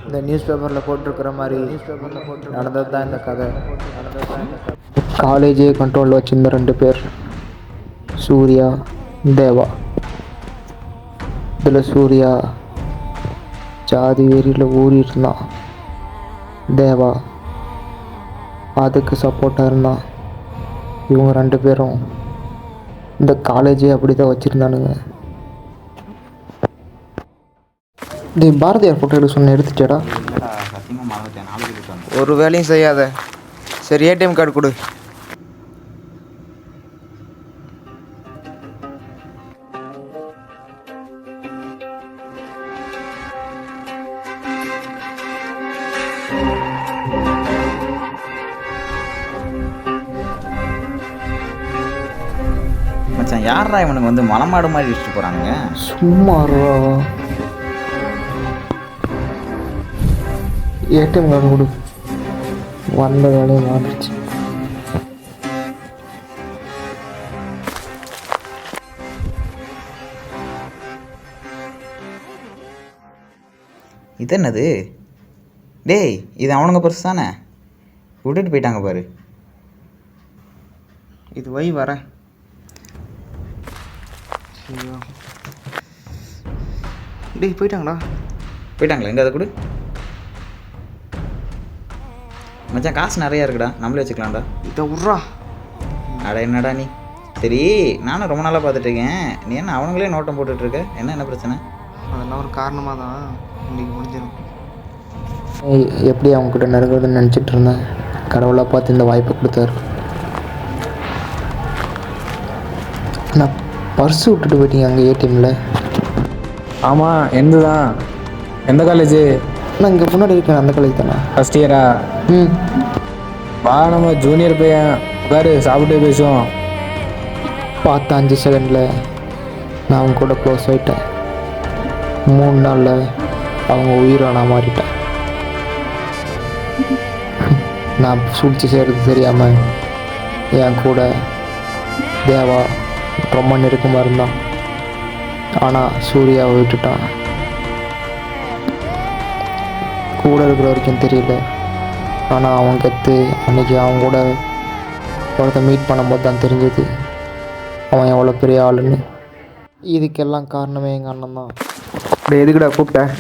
இந்த நியூஸ் பேப்பரில் போட்டிருக்கிற மாதிரி நடந்தது தான் இந்த கதை. காலேஜே கண்ட்ரோலில் வச்சுருந்த 2 பேர், சூர்யா, தேவா. இதில் சூர்யா ஜாதி வெறியில் ஊறி இருந்தான். தேவா அதுக்கு சப்போர்ட்டாக இருந்தான். இவங்க 2 பேரும் இந்த காலேஜே அப்படி தான் வச்சுருந்தானுங்க. பாரதியார் ஃபோட்டோ எடுக்க சொன்ன எடுத்துட்டேடா. ஒரு வேலையும் செய்யாத. சரி, ஏடிஎம் கார்டு கொடு. மச்சான், யாரா இவனுக்கு வந்து மலமாடு மாதிரி வச்சுட்டு போகிறானுங்க? சும்மா ஏடிஎம் கார்டு கொடு. வந்த வேலையை மாறிடுச்சு. இது என்னது? டேய், இது அவனுங்க பர்ஸ் தானே? விட்டுட்டு போயிட்டாங்க பாரு. இது வை வரேன். ஐயோ, டேய் போயிட்டாங்களா? எங்கே அதை கொடு மச்சான். காசு நிறையா இருக்குடா, நம்மளே வச்சுக்கலாம்டா. இதை விட்றா. அட என்னடா நீ? சரி, நானும் ரொம்ப நாளாக பார்த்துட்ருக்கேன். நீ என்ன அவனுங்களே நோட்டம் போட்டுட்ருக்க? என்ன பிரச்சனை? அதெல்லாம் ஒரு காரணமாக தான் இன்றைக்கி முடிஞ்சிடும். எப்படி அவங்ககிட்ட நெருங்குறதுன்னு நினச்சிட்டு இருந்தேன். கடவுளாக பார்த்து இந்த வாய்ப்பை கொடுத்தாரு. நான் பர்ஸு விட்டுட்டு போயிட்டீங்க அங்கே ஏடிஎம்மில். ஆமாம், தான் எந்த காலேஜு? நான் இங்கே முன்னாடி இருக்கேன். அந்த காலேஜ் தானே? ஃபஸ்ட் இயரா? வா, நம்ம ஜூனியர் பையன் உட்காரு, சாப்பிட்டு பேசுவோம். பார்த்த 5 செகண்டில் நான் அவங்க கூட க்ளோஸ் ஆகிட்டேன். 3 நாளில் அவங்க உயிரை நான் மாறிட்டேன். நான் சூழ்ச்சி செய்கிறது தெரியாமல் என் கூட தேவா ரொம்ப நெருக்கமாக இருந்தான். ஆனால் சூர்யாவை விட்டுட்டான். கூட இருக்கிற வரைக்கும் தெரியல. ஆனால் அவன் கற்று அன்றைக்கி அவங்க கூட ஒருத்த மீட் பண்ணும்போது தான் தெரிஞ்சது அவன் எவ்வளோ பெரிய ஆளுன்னு. இதுக்கெல்லாம் காரணமே எங்கள் அண்ணன் தான். அப்படி எதுக்குடா கூப்பிட்டேன்?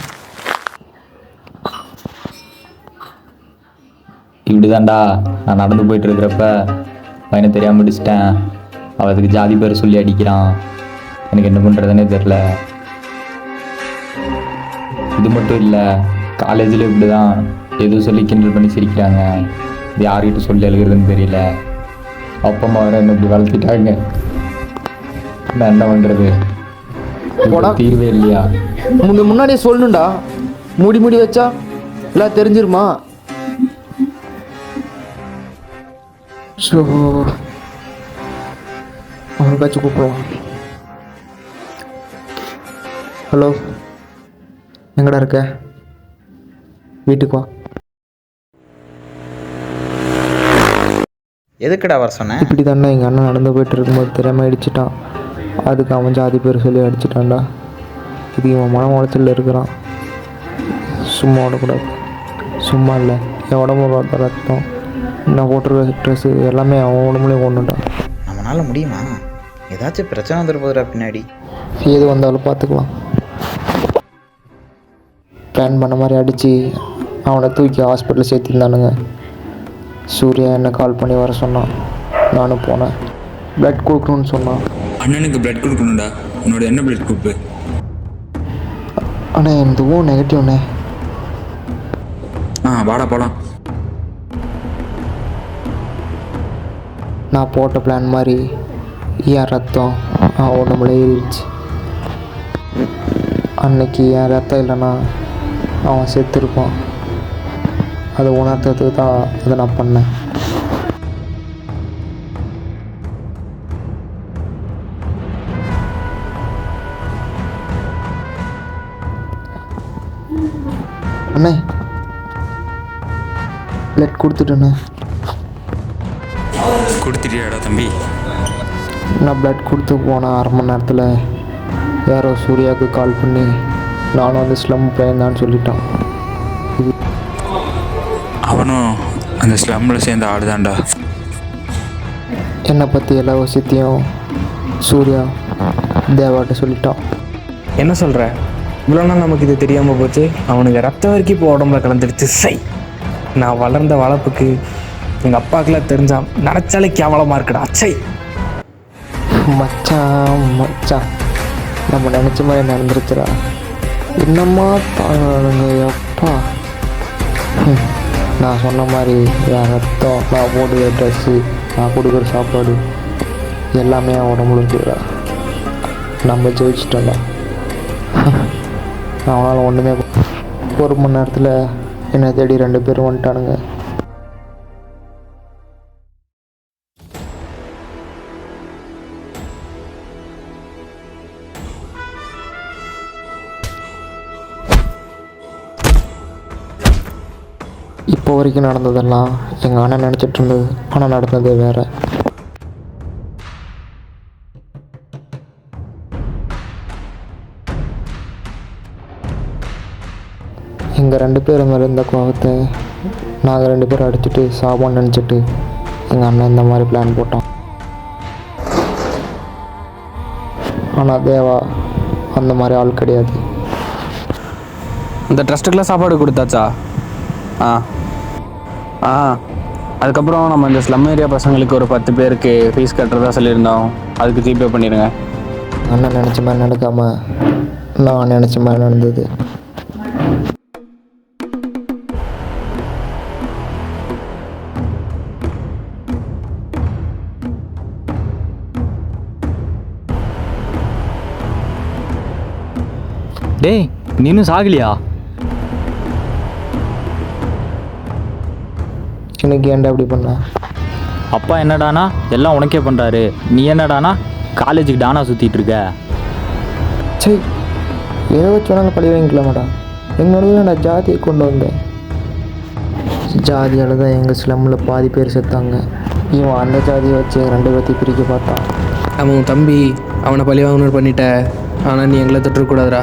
இப்படிதான்டா நான் நடந்து போயிட்டு இருக்கிறப்ப பையனை தெரியாமல் அடிச்சிட்டேன். அவன் அதுக்கு ஜாதி பேர் சொல்லி அடிக்கிறான். எனக்கு என்ன பண்ணுறதுனே தெரில. இது மட்டும் இல்லை, காலேஜில் இப்படி தான் எதுவும் சொல்லி கிண்டல் பண்ணி சிரிக்கிறாங்க. இது யார்கிட்ட சொல்லி எழுதுறதுன்னு தெரியல. அப்பா அம்மா வேறு என்ன இப்படி வளர்த்திட்டாங்க. நான் என்ன பண்ணுறது? தீர்வே இல்லையா? முன்னாடியே சொல்லணும்டா. மூடி வச்சா எல்லாம் தெரிஞ்சிருமா? ஸோ அவனுக்காச்சும் கூப்பிடுவான். ஹலோ, எங்கடா இருக்க? வீட்டுக்கு வா. எதுக்குடா வர சொன்னேன்? இப்படி தானே எங்கள் அண்ணன் நடந்து போயிட்டு இருக்கும்போது தெரியாமல் அடிச்சிட்டான். அதுக்கு அவன் ஜாதி பேர் சொல்லி அடிச்சிட்டான்டா. இது இவன் மன உளைச்சலில் இருக்கிறான். சும்மா விடக்கூடாது. சும்மா இல்லை, என் உடம்பு ரத்தம், நான் போட்டிருக்க ட்ரெஸ்ஸு எல்லாமே அவன் உடம்புலேயே கொண்டுட்டான். நம்மளால முடியுமா? ஏதாச்சும் பிரச்சனை வந்துட்டு போதுடா பின்னாடி. எது வந்தாலும் பார்த்துக்கலாம். பிளான் பண்ண மாதிரி அடித்து அவனை தூக்கி ஹாஸ்பிட்டலில் சேர்த்திருந்தானுங்க. சூர்யா என்னை கால் பண்ணி வர சொன்னான். நானும் போனேன். பிளட் கொடுக்கணும்னு சொன்னான். அண்ணனுக்கு பிளட் கொடுக்கணும்டா. உன்னோட என்ன பிளட் குரூப்பு? அண்ணே, இந்த நெகட்டிவ்ண்ணே. வாடா போலாம். நான் போட்ட பிளான் மாதிரி என் ரத்தம் உடம்புல ஏறிடுச்சு. அன்னைக்கு என் ரத்தம் இல்லைன்னா அவன் செத்துருப்பான். அதை உணர்த்ததுக்கு தான் அதை நான் பண்ணேன். அண்ணே, பிளட் கொடுத்துட்டேண்ணே. கொடுத்துட்டியாடா தம்பி? நான் பிளட் கொடுத்து போனேன் 1/2 மணி நேரத்தில் யாரோ சூர்யாவுக்கு கால் பண்ணி நானும் வந்து ஸ்லம் பையன் தான் சொல்லிட்டான். இருக்குது. அவனும் அந்த ஸ்லம்மில் சேர்ந்த ஆடுதான்டா. என்னை பற்றி எல்லா விஷயத்தையும் சூர்யா தேவாட்ட சொல்லிட்டான். என்ன சொல்கிற? இவ்வளோ நாள் நமக்கு இது தெரியாமல் போச்சு. அவனுக்கு ரத்தம் வரைக்கும் இப்போ உடம்புல கலந்துடுச்சு. சை, நான் வளர்ந்த வளர்ப்புக்கு எங்கள் அப்பாக்கெல்லாம் தெரிஞ்சா நினச்சாலே கேவலமாக இருக்குடா. சை மச்சான் மச்சான், நம்ம நினச்ச மாதிரி நடந்துருச்சுடா. என்னம்மா தாங்க அப்பா. நான் சொன்ன மாதிரி என் ரத்தம், நான் போடுகிற ட்ரெஸ்ஸு, நான் கொடுக்குற சாப்பாடு எல்லாமே என் உடம்புல இருக்குடா. நம்ம ஜெயிச்சிட்டோம்டா. அவனால் ஒன்றுமே 1 மணி நேரத்தில் என்னை தேடி 2 பேரும் வந்துட்டானுங்க. இப்போ வரைக்கும் நடந்ததெல்லாம் எங்கள் அண்ணன் நினச்சிட்டு இருந்தது, ஆனால் நடந்தது வேறு. எங்கள் 2 பேர் மேலே இருந்த கோபத்தை நாங்கள் 2 பேரும் அடிச்சுட்டு சாப்பான்னு நினச்சிட்டு எங்கள் அண்ணன் இந்த மாதிரி பிளான் போட்டான். ஆனால் தேவா அந்த மாதிரி ஆள் கிடையாது. இந்த ட்ரஸ்ட்டுக்கெலாம் சாப்பாடு கொடுத்தாச்சா? அதுக்கப்புறம் நம்ம இந்த ஸ்லம் ஏரியா பசங்களுக்கு ஒரு 10 பேருக்கு ஃபீஸ் கட்டுறதா சொல்லியிருந்தோம். அதுக்கு ஜிபே பண்ணிடுங்க. அண்ணன் நினச்ச மாதிரி நடக்காமல் நான் நினச்ச மாதிரி நடந்தது. டேய், நீ இன்னும் சாகலையா? எனக்கு ஏன்டா அப்படி பண்ண? அப்பா என்னடானா எல்லாம் உனக்கே பண்ணுறாரு, நீ என்னடானா காலேஜுக்கு டானா சுற்றிட்டு இருக்க. சரி, எதை வச்சு வேணாலும் பழி வாங்கிக்கலாமாடா. எங்கள் நடுவில் நான் ஜாதியை கொண்டு வந்தேன். ஜாதியால் தான் எங்கள் ஸ்லம்மில் பாதி பேர் செத்தாங்க. இவன் அந்த ஜாதியை வச்சு எங்கள் 2 பேர்த்தையும் பிரிக்க பார்த்தான். அவன் தம்பி, அவனை பழி வாங்கணும்னு பண்ணிட்ட. ஆனால் நீ எங்களை தொட்டுருக்கூடாதுடா.